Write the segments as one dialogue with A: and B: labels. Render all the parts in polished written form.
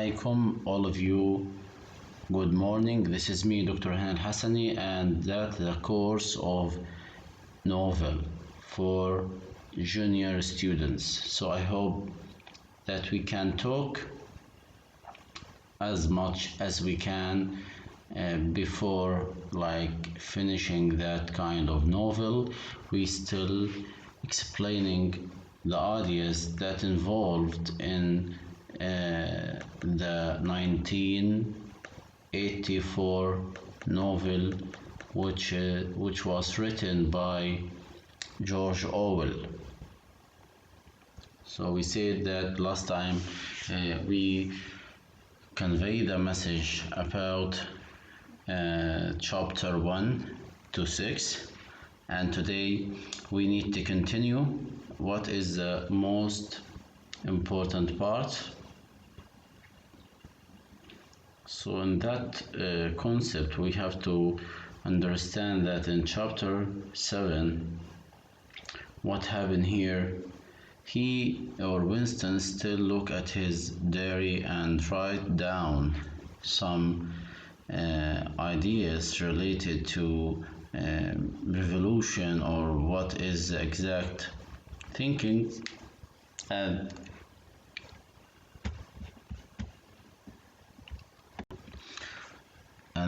A: alaikum, all of you. Good morning. This is me, د.هاني الحسني, and that's the course of novel for junior students. So I hope that we can talk as much as we can before finishing that kind of novel. We still explaining the ideas that involved in the 1984 novel which was written by George Orwell. So we said that last time we conveyed the message about chapter 1 to 6, and today we need to continue what is the most important part. So in that concept we have to understand that in chapter 7 what happened here, he or Winston still look at his diary and write down some ideas related to revolution or what is the exact thinking, and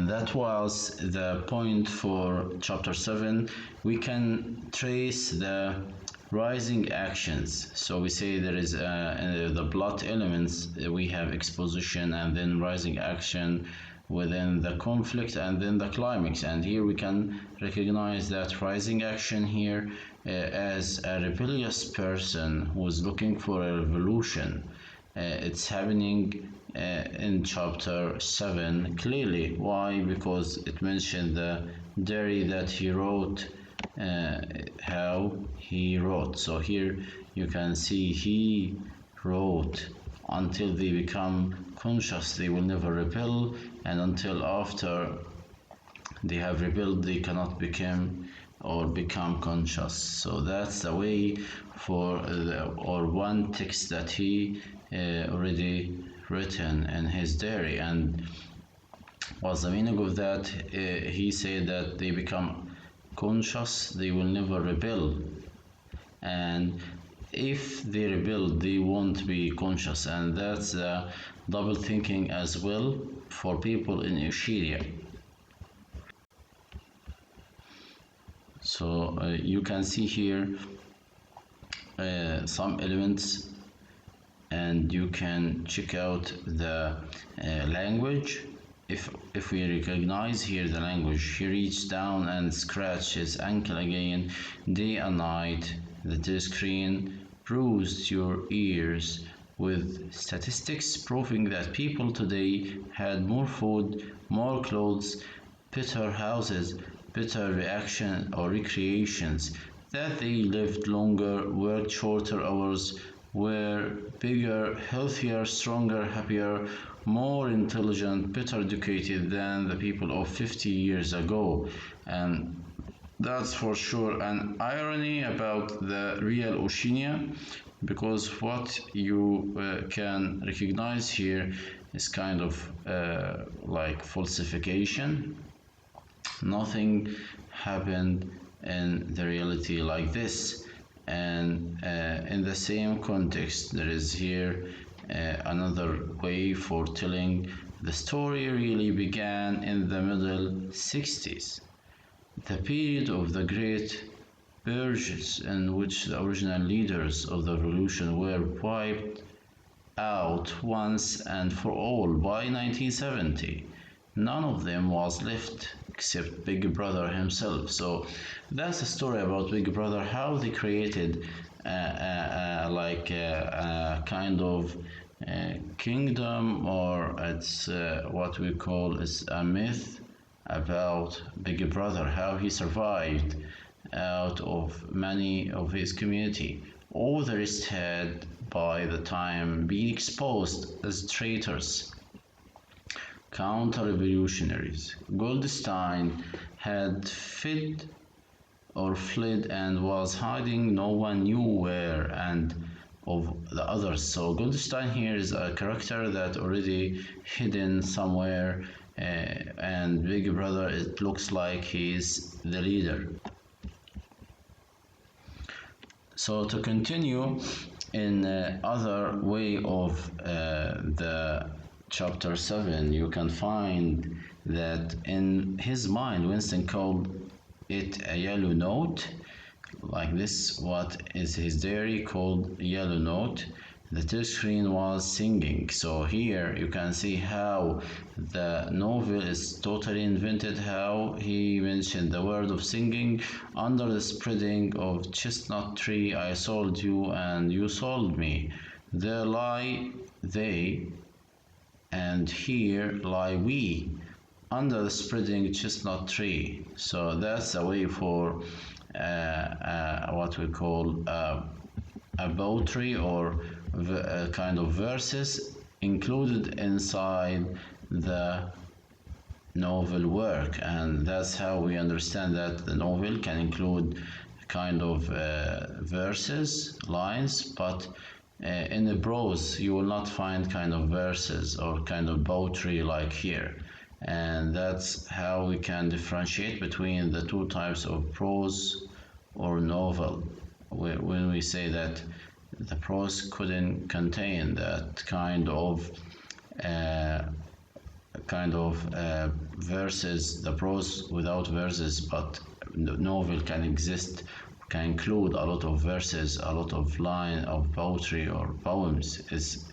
A: that was the point for chapter 7. We can trace the rising actions. So we say there is the plot elements, we have exposition and then rising action within the conflict and then the climax, and here we can recognize that rising action here as a rebellious person who is looking for a revolution. It's happening in chapter 7 clearly. Why? Because it mentioned the diary that he wrote, how he wrote. So here you can see he wrote, until they become conscious they will never rebel, and until after they have rebelled they cannot become conscious. So that's the way for one text that he already written in his diary. And what's the meaning of that? He said that they become conscious they will never rebel, and if they rebel they won't be conscious, and that's double thinking as well for people in Ushiria. So you can see here some elements, and you can check out the language. If we recognize here the language, he reached down and scratched his ankle again, day and night. The screen bruised your ears with statistics proving that people today had more food, more clothes, better houses, better reaction or recreations, that they lived longer, worked shorter hours, were bigger, healthier, stronger, happier, more intelligent, better educated than the people of 50 years ago. And that's for sure an irony about the real Oceania, because what you can recognize here is kind of falsification. Nothing happened in the reality like this. And in the same context there is here another way for telling the story. Really began in the middle 60s, the period of the great purges in which the original leaders of the revolution were wiped out once and for all. By 1970 none of them was left except Big Brother himself. So that's a story about Big Brother, how they created a kind of kingdom, or it's what we call is a myth about Big Brother, how he survived out of many of his community. All the rest had by the time been exposed as traitors, counter-revolutionaries. Goldstein had fled and was hiding no one knew where, and of the others. So Goldstein here is a character that already hidden somewhere, and Big Brother, it looks like he's the leader. So to continue in other way of the chapter 7, you can find that in his mind Winston called it a yellow note, like this. What is his diary called yellow note? The touch screen was singing. So here you can see how the novel is totally invented, how he mentioned the word of singing. Under the spreading of chestnut tree I sold you and you sold me. There lie they and here lie we under the spreading chestnut tree. So that's a way for what we call a poetry, or a kind of verses included inside the novel work. And that's how we understand that the novel can include kind of verses, lines, but in the prose you will not find kind of verses or kind of poetry like here. And that's how we can differentiate between the two types of prose or novel, when we say that the prose couldn't contain that kind of verses, the prose without verses, but the novel can exist, can include a lot of verses, a lot of line of poetry or poems is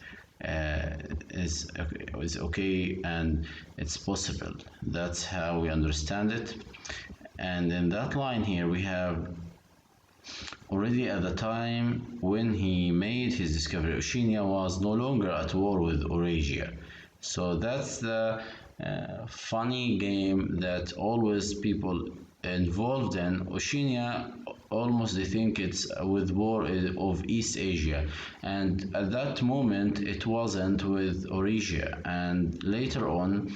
A: okay, and it's possible. That's how we understand it. And in that line here we have already at the time when he made his discovery, Oceania was no longer at war with Eurasia. So that's the funny game that always people involved in. Oceania, almost they think it's with war of East Asia, and at that moment it wasn't with Eurasia. And later on,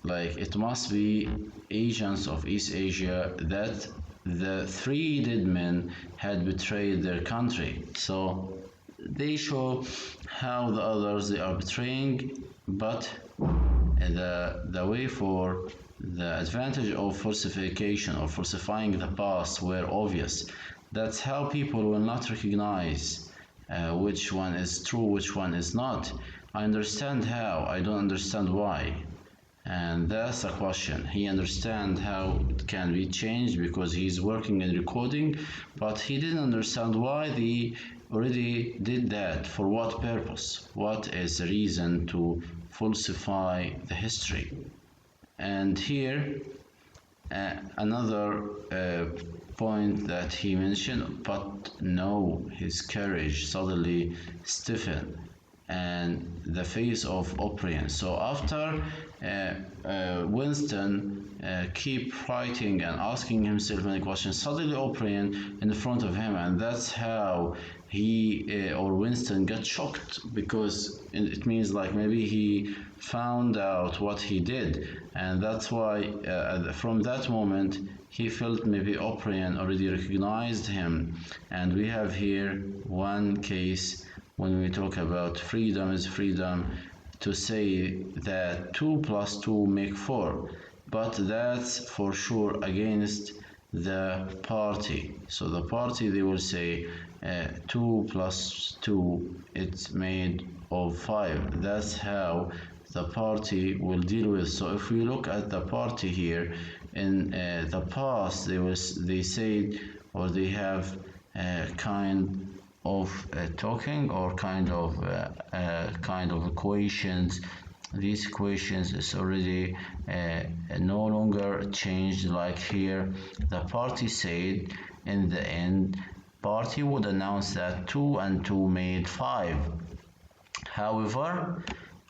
A: like it must be agents of East Asia that the three dead men had betrayed their country. So they show how the others they are betraying, but the way for the advantage of falsification or falsifying the past were obvious. That's how people will not recognize which one is true, which one is not. I understand how, I don't understand why. And that's a question. He understands how it can be changed because he's working in recording, but he didn't understand why they already did that. For what purpose? What is the reason to falsify the history? And here another point that he mentioned, but no, his courage suddenly stiffened and the face of O'Brien. So after Winston keep writing and asking himself many questions, suddenly O'Brien in front of him, and that's how he or Winston got shocked, because it means like maybe he found out what he did, and that's why from that moment he felt maybe O'Brien already recognized him. And we have here one case when we talk about freedom is freedom to say that 2 + 2 make 4, but that's for sure against the party. So the party, they will say 2 + 2 it's made of 5. That's how the party will deal with. So if we look at the party here in the past, they said, or they have kind of talking or kind of equations. These equations is already no longer changed. Like here, the party said in the end, party would announce that 2 and 2 made 5. However,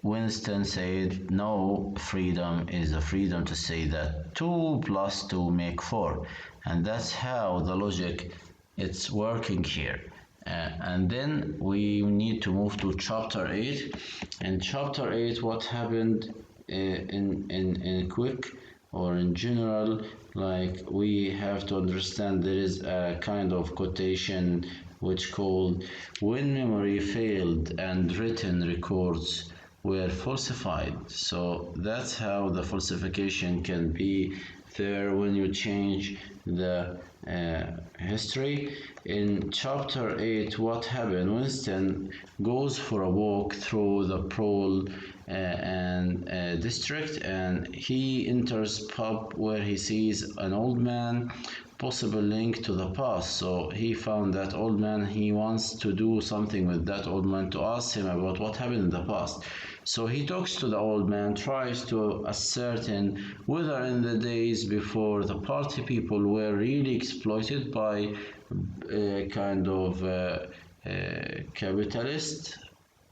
A: Winston said no, freedom is the freedom to say that 2 + 2 make 4, and that's how the logic it's working here. And then we need to move to chapter 8. In chapter 8, what happened in quick or in general, like we have to understand there is a kind of quotation which called When Memory Failed and Written Records Were Falsified. So that's how the falsification can be there when you change the history. In chapter 8, what happened? Winston goes for a walk through the Pearl and district, and he enters pub where he sees an old man, possible link to the past. So he found that old man. He wants to do something with that old man, to ask him about what happened in the past. So he talks to the old man, tries to ascertain whether in the days before the party people were really exploited by capitalist.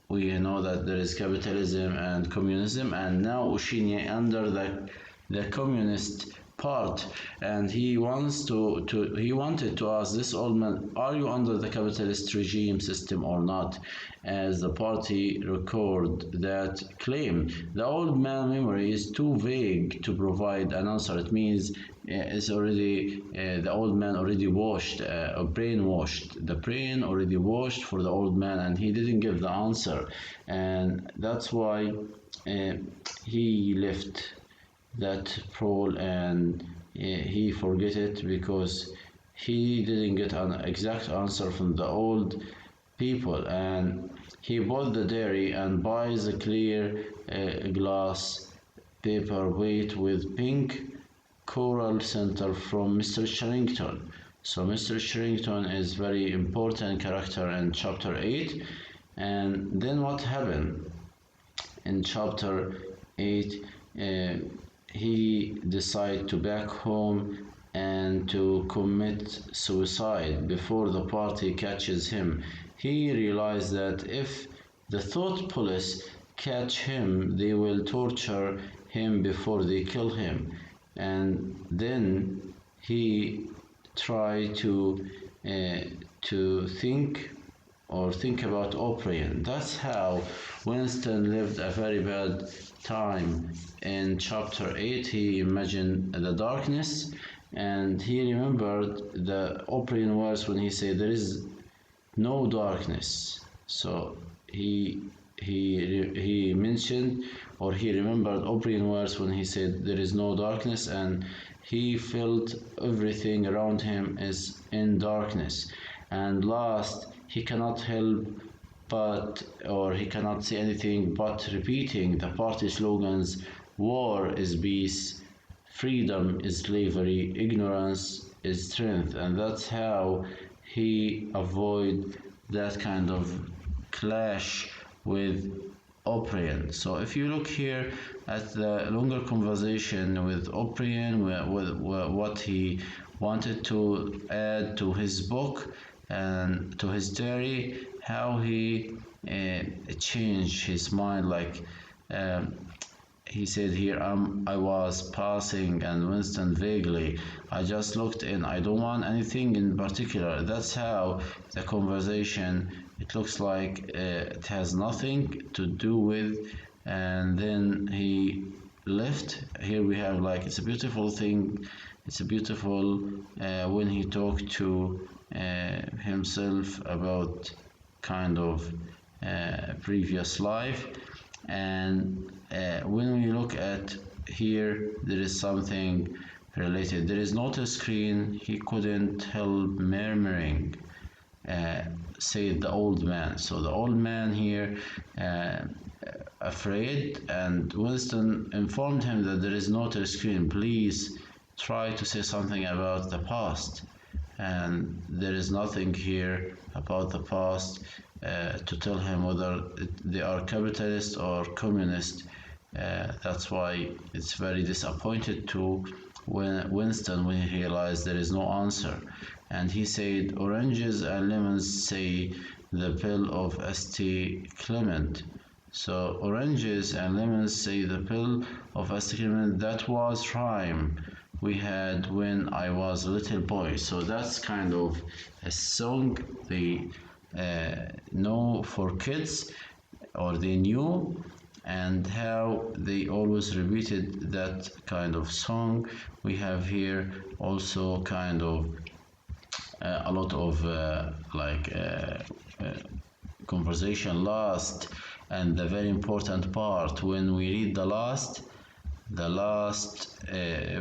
A: We know that there is capitalism and communism, and now Oceania under the communist part, and he wanted to ask this old man, are you under the capitalist regime system or not, as the party record that claim. The old man memory is too vague to provide an answer. It means it's already the old man already washed, brainwashed. The brain already washed for the old man, and he didn't give the answer, and that's why he left that role, and he forget it because he didn't get an exact answer from the old people. And he bought the dairy and buys a clear glass paperweight with pink coral center from Mr. Sherrington. So Mr. Sherrington is very important character in chapter 8. And then what happened in chapter 8? He decided to back home and to commit suicide before the party catches him. He realized that if the thought police catch him, they will torture him before they kill him. And then he tried to think about O'Brien. That's how Winston lived a very bad time. In chapter 8, he imagined the darkness, and he remembered the O'Brien words when he said there is no darkness. So he mentioned, or he remembered O'Brien words when he said there is no darkness, and he felt everything around him is in darkness. And last, he cannot help but, or he cannot say anything but repeating the party slogans: war is peace, freedom is slavery, ignorance is strength. And that's how he avoid that kind of clash with O'Brien. So if you look here at the longer conversation with O'Brien, what he wanted to add to his book and to his diary, how he changed his mind. Like he said here, I was passing and Winston vaguely, I just looked in, I don't want anything in particular. That's how the conversation, it looks like it has nothing to do with, and then he left. Here we have, like, it's a beautiful thing, it's a beautiful when he talked to himself about kind of previous life. And when we look at here, there is something related. There is not a screen, he couldn't help murmuring, said the old man. So the old man here afraid, and Winston informed him that there is not a screen, please try to say something about the past. And there is nothing here about the past to tell him whether they are capitalist or communist. That's why it's very disappointed to Winston when he realized there is no answer. And he said, oranges and lemons say the pill of St. Clement. So oranges and lemons say the pill of St. Clement, that was rhyme we had when I was a little boy. So that's kind of a song they know for kids, or they knew, and how they always repeated that kind of song. We have here also kind of a lot of conversation last, and the very important part when we read the last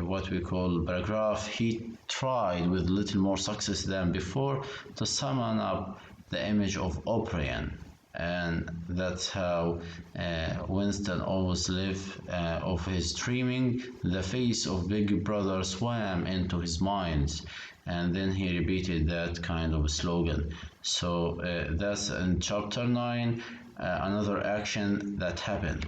A: what we call paragraph, he tried with little more success than before to summon up the image of O'Brien, and that's how Winston always lived of his dreaming. The face of Big Brother swam into his mind, and then he repeated that kind of slogan. So that's in chapter 9, another action that happened.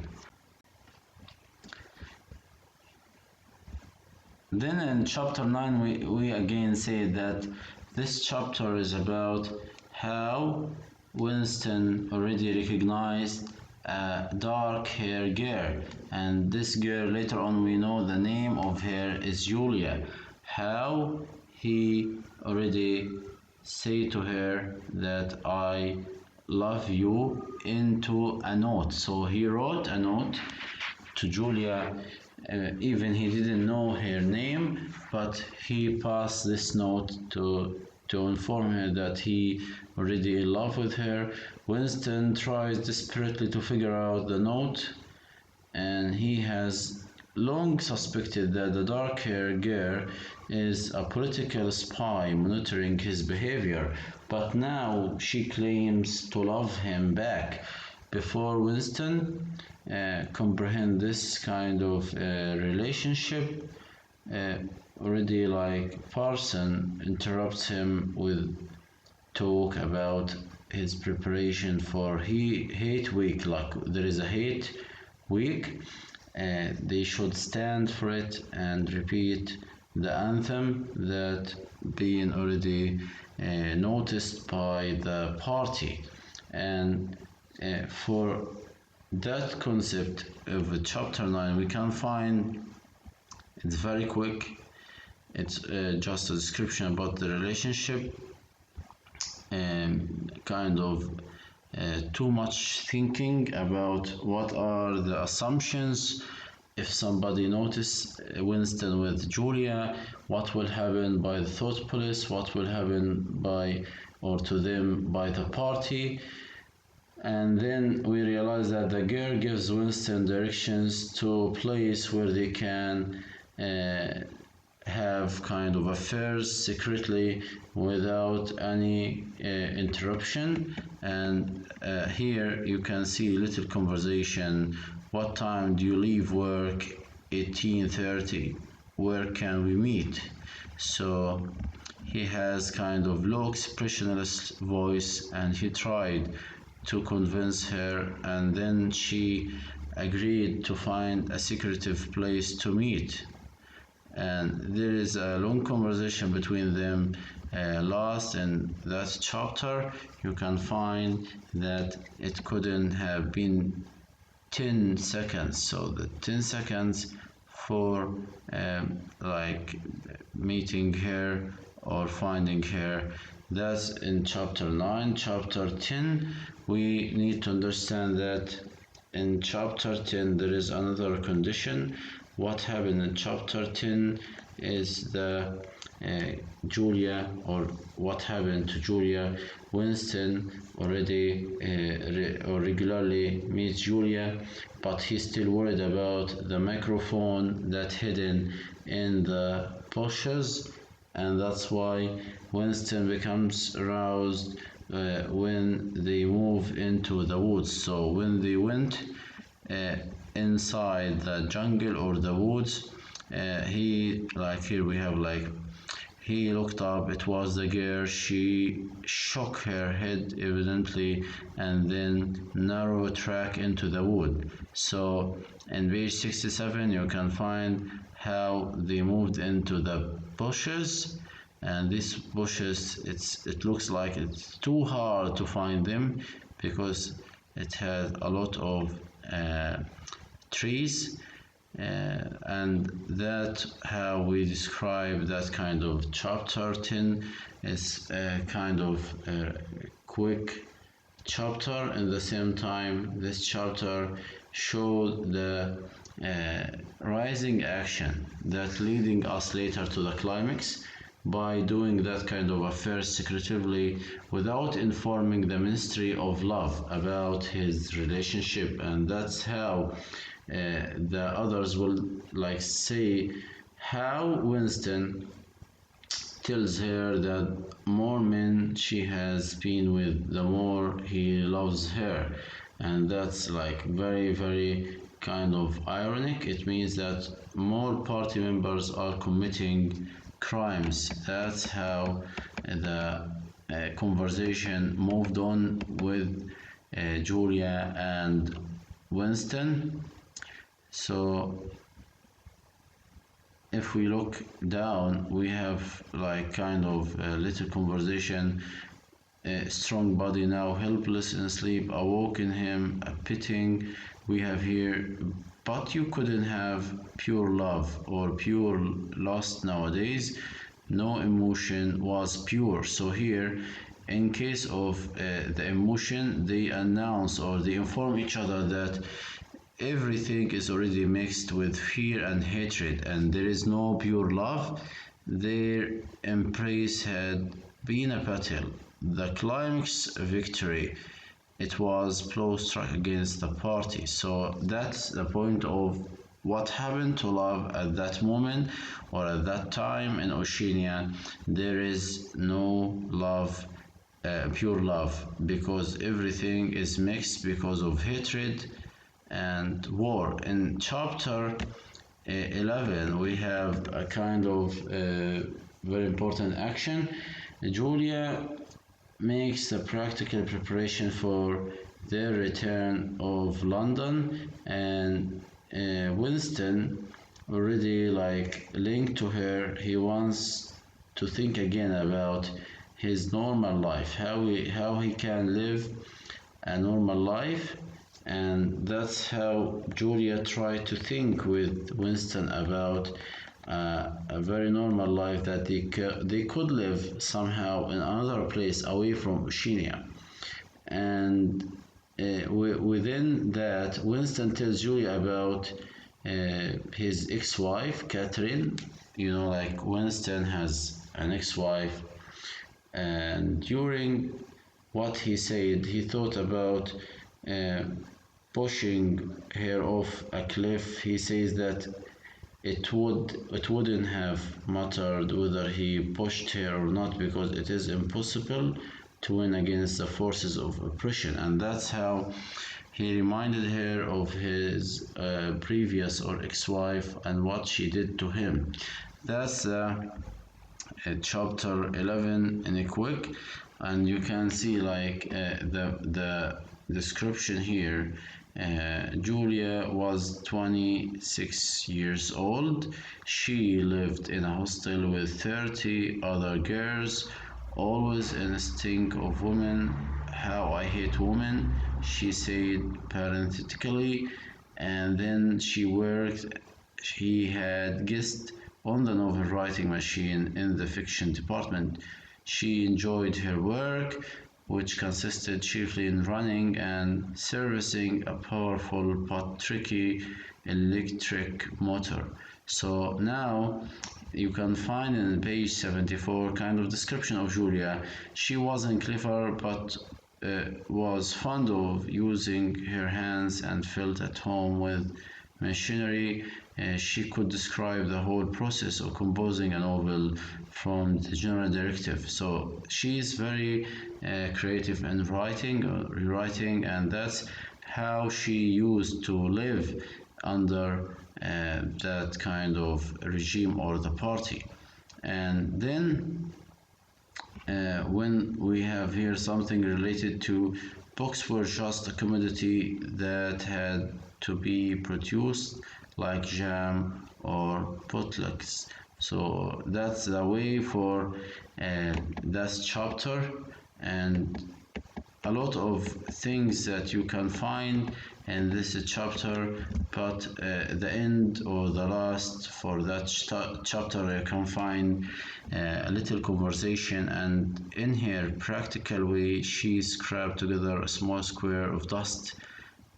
A: Then in chapter 9 we again say that this chapter is about how Winston already recognized a dark-haired girl, and this girl later on we know the name of her is Julia. How he already say to her that I love you into a note. So he wrote a note to Julia. Even he didn't know her name, but he passed this note to inform her that he already in love with her. Winston tries desperately to figure out the note, and he has long suspected that the dark-haired girl is a political spy monitoring his behavior, but now she claims to love him back. Before Winston comprehend this kind of relationship, already Parson interrupts him with talk about his preparation for hate week. Like there is a hate week, they should stand for it and repeat the anthem that being already noticed by the party. And for that concept of chapter 9 we can find it's very quick. It's just a description about the relationship, and kind of too much thinking about what are the assumptions. If somebody notice Winston with Julia, what will happen by the thought police, what will happen by or to them by the party. And then we realize that the girl gives Winston directions to a place where they can have kind of affairs secretly without any interruption. And here you can see little conversation. What time do you leave work? 18:30. Where can we meet? So he has kind of low expressionless voice, and he tried to convince her, and then she agreed to find a secretive place to meet. And there is a long conversation between them. Last in that chapter you can find that it couldn't have been 10 seconds. So the 10 seconds for meeting her or finding her, that's in chapter 9. Chapter 10 we need to understand that in chapter 10 there is another condition. What happened in chapter 10 is the Julia, or what happened to Julia. Winston already regularly meets Julia, but he's still worried about the microphone that hidden in the bushes, and that's why Winston becomes aroused when they move into the woods. So when they went inside the jungle or the woods, he here we have he looked up, it was the girl. She shook her head evidently and then narrow track into the wood. So in page 67 you can find how they moved into the bushes, and these bushes it looks like it's too hard to find them because it has a lot of trees, and that how we describe that kind of chapter 10 is a kind of quick chapter. In the same time this chapter showed the rising action that leading us later to the climax. by doing that kind of affair secretively without informing the Ministry of Love about his relationship. And that's how the others will like say how Winston tells her that more men she has been with, the more he loves her. And that's like very kind of ironic. It means that more party members are committing crimes. That's how the conversation moved on with Julia and Winston. So if we look down, we have like kind of a little conversation. Strong body now helpless in sleep, awoke in him a pitying. We have here, but you couldn't have pure love or pure lust nowadays. No emotion was pure. So here, in case of the emotion, they announce or they inform each other that everything is already mixed with fear and hatred, and there is no pure love. Their embrace had been a battle, the climax victory. It was blow struck against the party. So that's the point of what happened to love at that moment or at that time in Oceania. There is no love, pure love, because everything is mixed because of hatred and war. In chapter 11, we have a kind of very important action. Julia makes the practical preparation for their return of London, and Winston already like linked to her. He wants to think again about his normal life, how he can live a normal life. And that's how Julia tried to think with Winston about a very normal life that they could live somehow in another place away from Oceania. And within that, Winston tells Julia about his ex-wife, Catherine. You know, like Winston has an ex-wife, and during what he said, he thought about pushing her off a cliff. He says that it wouldn't have mattered whether he pushed her or not, because it is impossible to win against the forces of oppression. And that's how he reminded her of his previous or ex-wife and what she did to him. That's chapter 11 in a quick, and you can see like the description here. Julia was 26 years old. She lived in a hostel with 30 other girls, always instinct of women. How I hate women, she said parenthetically. And then she worked. She had guest on the novel writing machine in the fiction department. She enjoyed her work, which consisted chiefly in running and servicing a powerful but tricky electric motor. So now you can find in page 74 kind of description of Julia. She wasn't clever, but was fond of using her hands and felt at home with machinery. She could describe the whole process of composing a novel from the general directive. So she is very creative in writing or rewriting, and that's how she used to live under that kind of regime or the party. And then when we have here something related to books were just a commodity that had to be produced like jam or potlucks. So that's the way for that chapter, and a lot of things that you can find in this chapter, but the end or the last for that chapter you can find a little conversation, and in her practical way she scraped together a small square of dust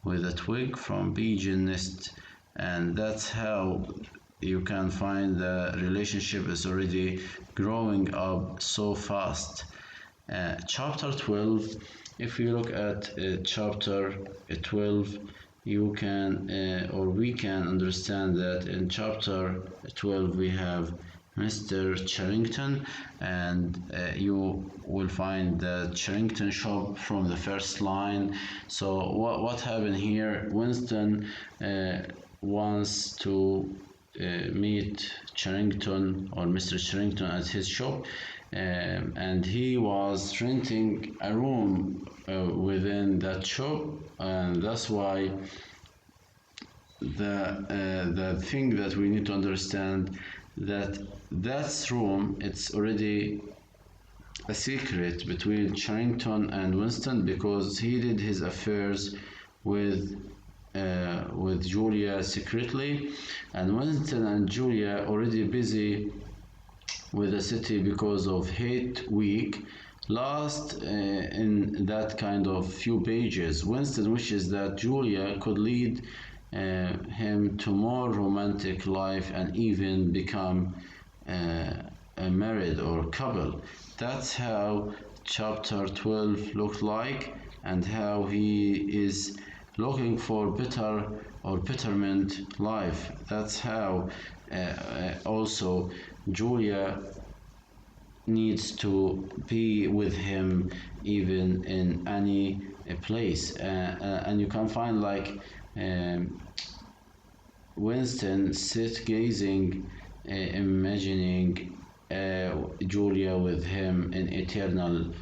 A: with a twig from pigeon nest, and that's how you can find the relationship is already growing up so fast. Chapter 12, if you look at chapter 12, you can or we can understand that in chapter 12 we have Mr. Charrington, and you will find the Charrington shop from the first line. So what happened here? Winston wants to meet Charrington or Mr. Charrington at his shop, and he was renting a room within that shop, and that's why the thing that we need to understand that room, it's already a secret between Charrington and Winston, because he did his affairs with Julia secretly, and Winston and Julia already busy with the city because of Hate Week. Last in that kind of few pages, Winston wishes that Julia could lead him to more romantic life and even become a married or couple. That's how chapter 12 looked like, and how he is looking for better or betterment life. That's how also Julia needs to be with him even in any place, and you can find like Winston sit gazing, imagining Julia with him in eternal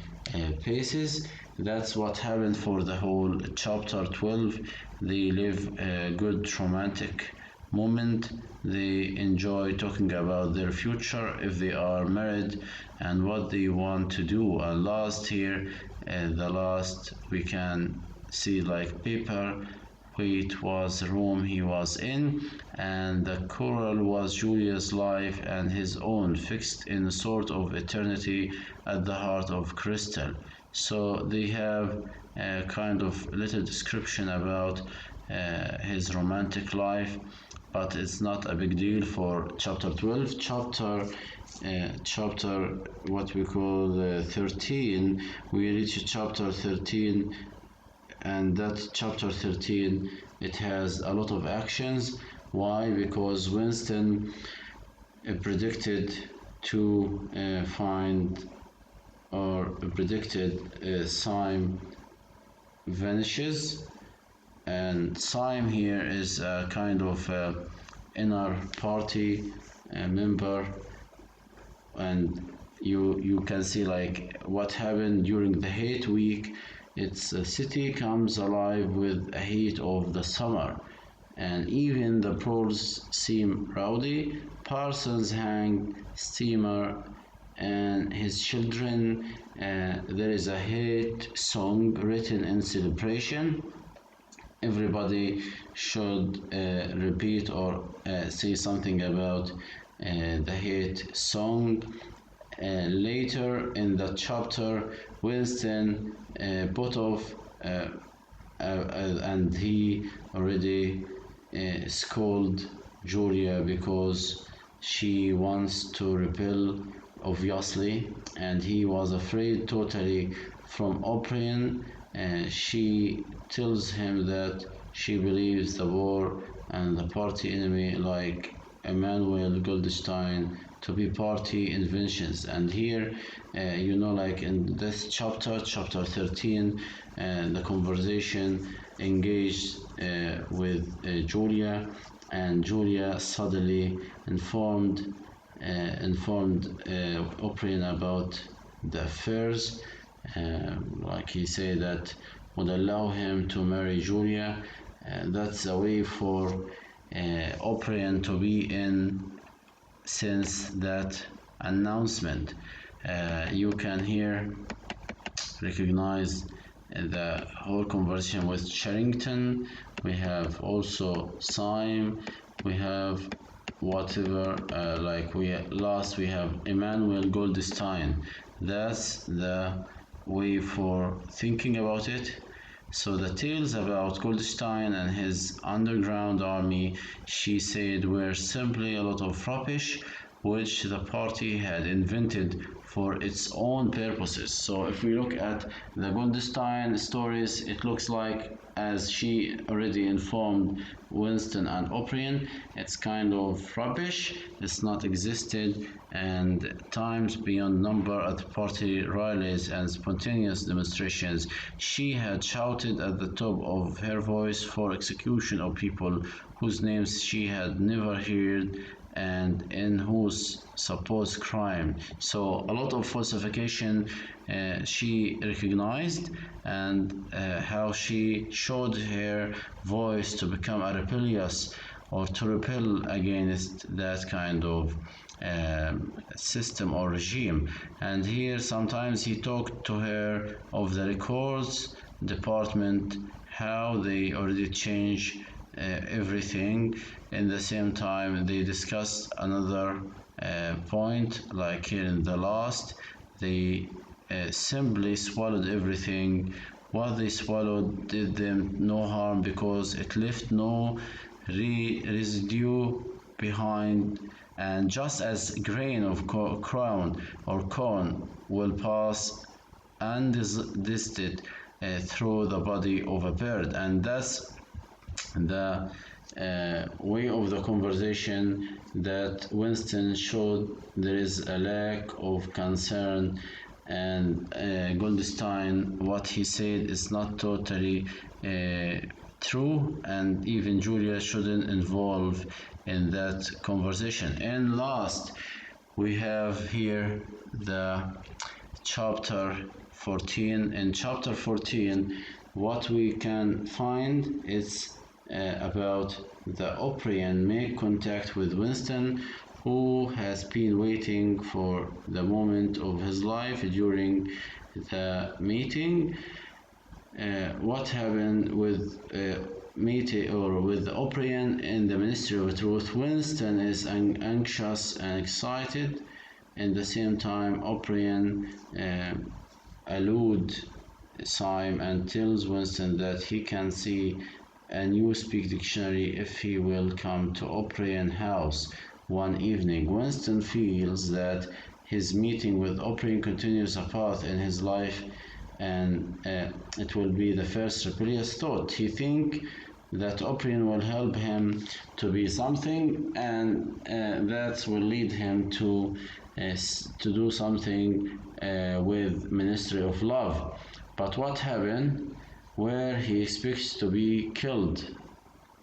A: paces. That's what happened for the whole chapter 12. They live a good romantic moment. They enjoy talking about their future if they are married and what they want to do. And last here, the last we can see like paper weight was the room he was in, and the coral was Julia's life and his own, fixed in a sort of eternity at the heart of crystal. So they have a kind of little description about his romantic life, but it's not a big deal for chapter 12. Chapter what we call 13, we reach chapter 13, and that chapter 13, it has a lot of actions. Why? Because Winston predicted to find or predicted Syme vanishes, and Syme here is a kind of inner party member, and you can see like what happened during the Hate Week. Its city comes alive with the heat of the summer, and even the pools seem rowdy. Parsons hang steamer and his children. There is a hate song written in celebration. Everybody should repeat or say something about the hate song. Later in the chapter, Winston put off and he already scolded Julia because she wants to rebel, obviously, and he was afraid totally from O'Brien. She tells him that she believes the war and the party enemy like Emmanuel Goldstein to be party inventions. And here like in this chapter 13, the conversation engaged with Julia, and Julia suddenly informed O'Brien about the affairs, like he said that would allow him to marry Julia. That's a way for O'Brien to be in since that announcement. You can here recognize the whole conversation with Charrington. We have also Syme. We have whatever we have Emmanuel Goldstein. That's the way for thinking about it. So the tales about Goldstein and his underground army, she said, were simply a lot of rubbish which the party had invented for its own purposes. So if we look at the Goldstein stories, it looks like, as she already informed Winston and O'Brien, it's kind of rubbish, it's not existed, and times beyond number at party rallies and spontaneous demonstrations, she had shouted at the top of her voice for execution of people whose names she had never heard and in whose supposed crime. So a lot of falsification she recognized, and how she showed her voice to become a rebellious or to rebel against that kind of system or regime. And here sometimes he talked to her of the records department, how they already changed everything. In the same time, they discussed another point, like here in the last, they simply swallowed everything. What they swallowed did them no harm because it left no residue behind, and just as grain of crown or corn will pass undigested through the body of a bird. And that's the way of the conversation that Winston showed there is a lack of concern, and Goldstein, what he said is not totally true, and even Julia shouldn't involve in that conversation. And last, we have here the chapter 14. In chapter 14, what we can find is about the O'Brien make contact with Winston, who has been waiting for the moment of his life during the meeting. What happened with meeting or with the O'Brien in the Ministry of Truth? Winston is anxious and excited. In the same time, O'Brien alludes Syme and tells Winston that he can see a new speak dictionary if he will come to O'Brien House one evening. Winston feels that his meeting with O'Brien continues a path in his life, and it will be the first rebellious thought. He thinks that O'Brien will help him to be something, and that will lead him to do something with Ministry of Love. But what happened? Where he expects to be killed.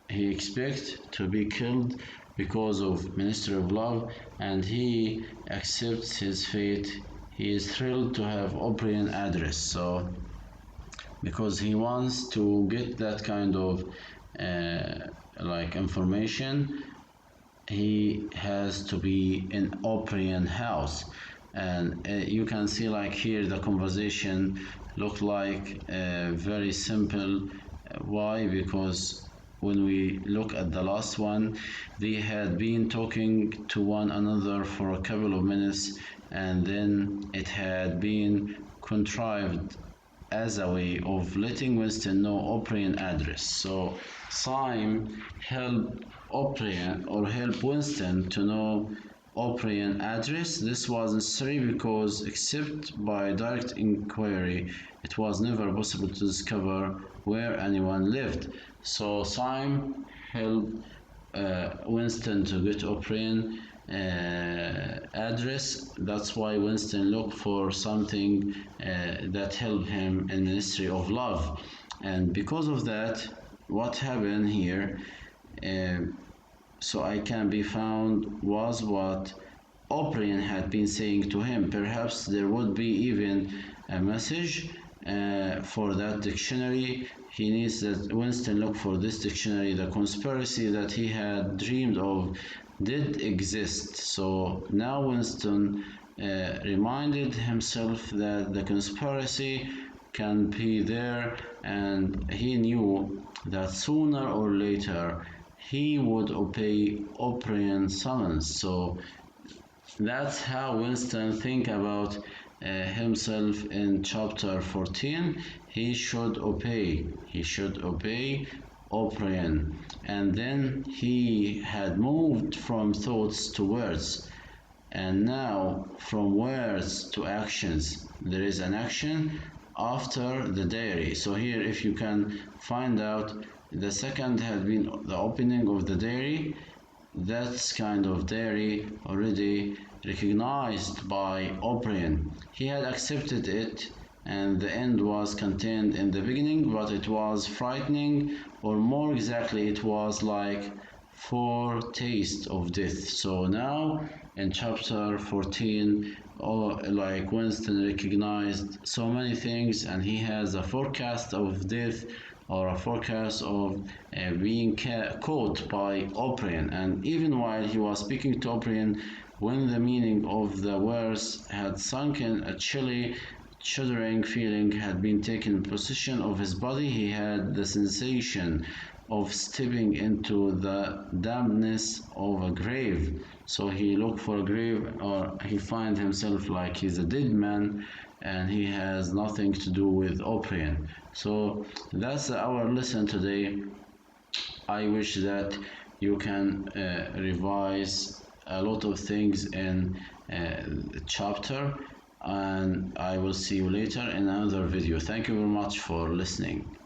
A: He expects to be killed because of Ministry of Love, and he accepts his fate. He is thrilled to have O'Brien address, so because he wants to get that kind of like information, he has to be in O'Brien house. And you can see, like here, the conversation looked like very simple. Why? Because when we look at the last one, they had been talking to one another for a couple of minutes, and then it had been contrived as a way of letting Winston know O'Brien address. So Syme helped O'Brien or help Winston to know O'Brien address. This was necessary because, except by direct inquiry, it was never possible to discover where anyone lived. So Syme helped Winston to get O'Brien address. That's why Winston looked for something that helped him in Ministry of Love. And because of that, what happened here, so I can be found, was what O'Brien had been saying to him. Perhaps there would be even a message for that dictionary. He needs that Winston look for this dictionary. The conspiracy that he had dreamed of did exist. So now Winston reminded himself that the conspiracy can be there, and he knew that sooner or later he would obey O'Brien's summons. So That's how Winston think about himself in chapter 14. He should obey. He should obey O'Brien. And then he had moved from thoughts to words. And now from words to actions. There is an action after the diary. So here if you can find out, the second had been the opening of the diary. That's kind of diary already recognized by O'Brien. He had accepted it, and the end was contained in the beginning, but it was frightening, or more exactly, it was like foretaste of death. So now in chapter 14, like Winston recognized so many things, and he has a forecast of death, or a forecast of being caught by O'Brien. And even while he was speaking to O'Brien, when the meaning of the words had sunk in, a chilly, shuddering feeling had been taken possession of his body. He had the sensation of stepping into the dampness of a grave. So he looked for a grave, or he finds himself like he's a dead man, and he has nothing to do with O'Brien. So that's our lesson today. I wish that you can revise a lot of things in chapter, and I will see you later in another video. Thank you very much for listening.